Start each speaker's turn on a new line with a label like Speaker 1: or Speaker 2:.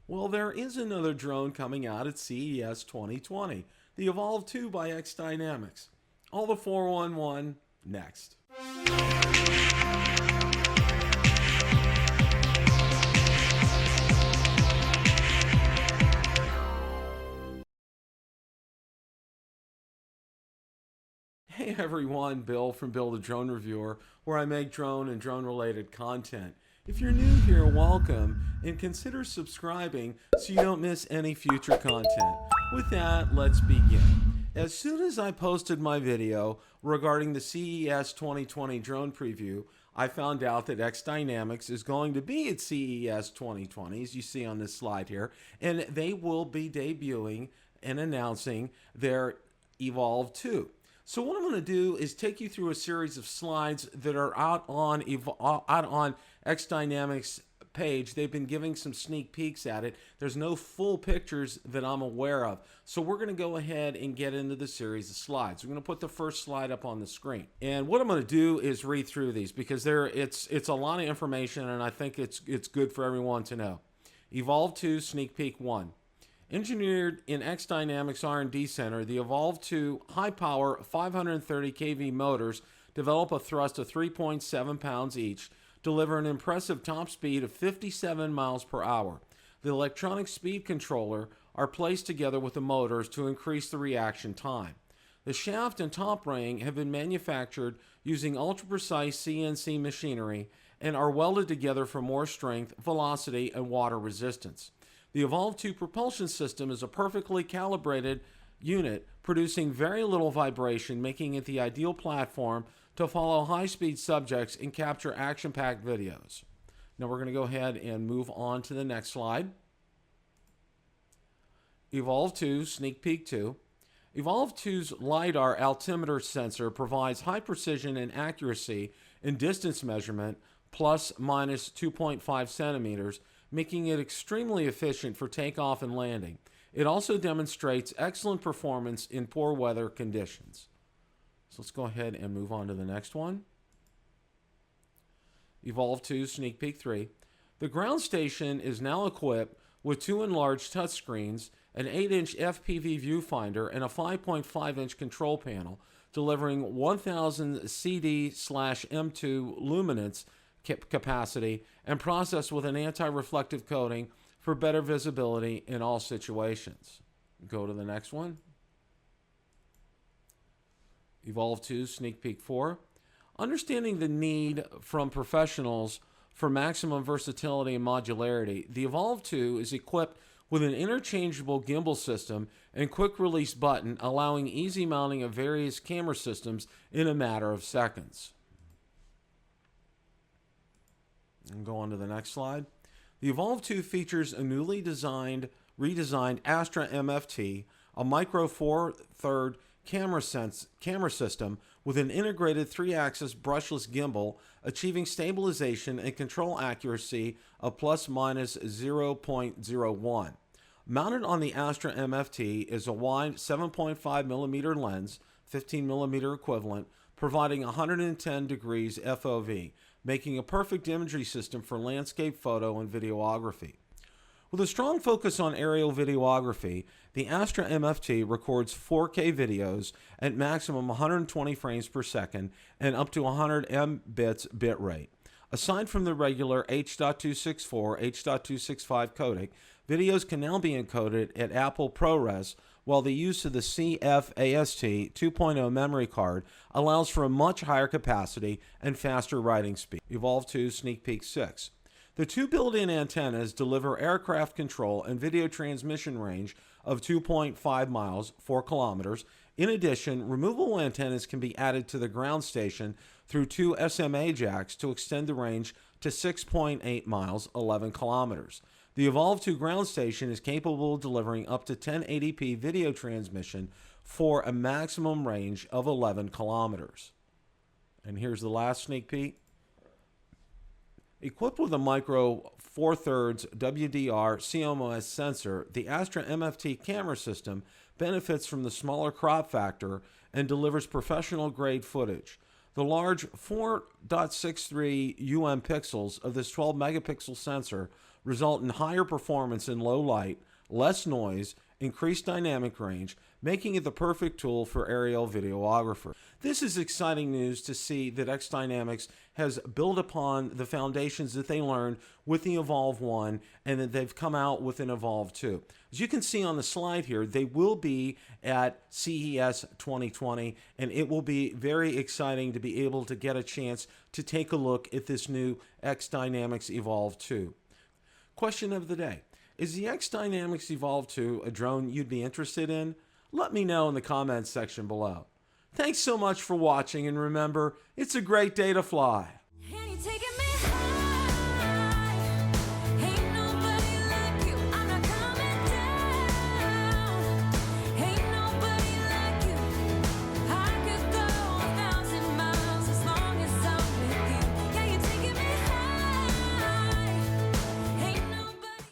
Speaker 1: Well, there is another drone coming out at CES 2020, the Evolve 2 by XDynamics. All the 411 next. Hey everyone, Bill from BillTheDroneReviewer, where I make drone and drone related content. If you're new here, welcome, and consider subscribing so you don't miss any future content. With that, let's begin. As soon as I posted my video regarding the CES 2020 drone preview, I found out that XDynamics is going to be at CES 2020, as you see on this slide here, and they will be debuting and announcing their Evolve 2. So what I'm going to do is take you through a series of slides that are out on XDynamics page. They've been giving some sneak peeks at it. There's no full pictures that I'm aware of. So we're going to go ahead and get into the series of slides. We're going to put the first slide up on the screen. And what I'm going to do is read through these because it's a lot of information and I think it's good for everyone to know. Evolve 2 Sneak Peek 1. Engineered in XDynamics R&D Center, the Evolve 2 high-power 530 kV motors develop a thrust of 3.7 pounds each, deliver an impressive top speed of 57 miles per hour. The electronic speed controller are placed together with the motors to increase the reaction time. The shaft and top ring have been manufactured using ultra-precise CNC machinery and are welded together for more strength, velocity, and water resistance. The Evolve 2 propulsion system is a perfectly calibrated unit producing very little vibration, making it the ideal platform to follow high-speed subjects and capture action-packed videos. Now we're going to go ahead and move on to the next slide. Evolve 2 Sneak Peek 2. Evolve 2's LiDAR altimeter sensor provides high precision and accuracy in distance measurement, plus minus 2.5 centimeters, making it extremely efficient for takeoff and landing. It also demonstrates excellent performance in poor weather conditions. So let's go ahead and move on to the next one. Evolve 2 Sneak Peek 3. The ground station is now equipped with 2 enlarged touchscreens, an 8-inch FPV viewfinder, and a 5.5-inch control panel, delivering 1000 CD/M2 luminance capacity and processed with an anti-reflective coating for better visibility in all situations. Go to the next one. Evolve 2 Sneak Peek 4. Understanding the need from professionals for maximum versatility and modularity, the Evolve 2 is equipped with an interchangeable gimbal system and quick release button, allowing easy mounting of various camera systems in a matter of seconds. And go on to the next slide. The Evolve 2 features a newly redesigned Astra MFT, a micro 4/3 camera system with an integrated 3-axis brushless gimbal, achieving stabilization and control accuracy of plus minus 0.01. Mounted on the Astra MFT is a wide 7.5mm lens, 15mm equivalent, providing 110 degrees FOV, making a perfect imagery system for landscape photo and videography. With a strong focus on aerial videography, the Astra MFT records 4K videos at maximum 120 frames per second and up to 100 Mbits bitrate. Aside from the regular H.264, H.265 codec, videos can now be encoded at Apple ProRes, while the use of the CFAST 2.0 memory card allows for a much higher capacity and faster writing speed. Evolve 2 Sneak Peek 6. The 2 built-in antennas deliver aircraft control and video transmission range of 2.5 miles, 4 kilometers. In addition, removable antennas can be added to the ground station through 2 SMA jacks to extend the range to 6.8 miles, 11 kilometers. The Evolve 2 ground station is capable of delivering up to 1080p video transmission for a maximum range of 11 kilometers. And here's the last sneak peek. Equipped with a micro 4/3 WDR CMOS sensor, the Astra MFT camera system benefits from the smaller crop factor and delivers professional-grade footage. The large 4.63 pixels of this 12-megapixel sensor result in higher performance in low light, less noise, increased dynamic range, making it the perfect tool for aerial videographer. This is exciting news to see that XDynamics has built upon the foundations that they learned with the Evolve 1 and that they've come out with an Evolve 2. As you can see on the slide here, they will be at CES 2020, and it will be very exciting to be able to get a chance to take a look at this new XDynamics Evolve 2. Question of the day. Is the XDynamics Evolve 2 a drone you'd be interested in? Let me know in the comments section below. Thanks so much for watching, and remember, it's a great day to fly.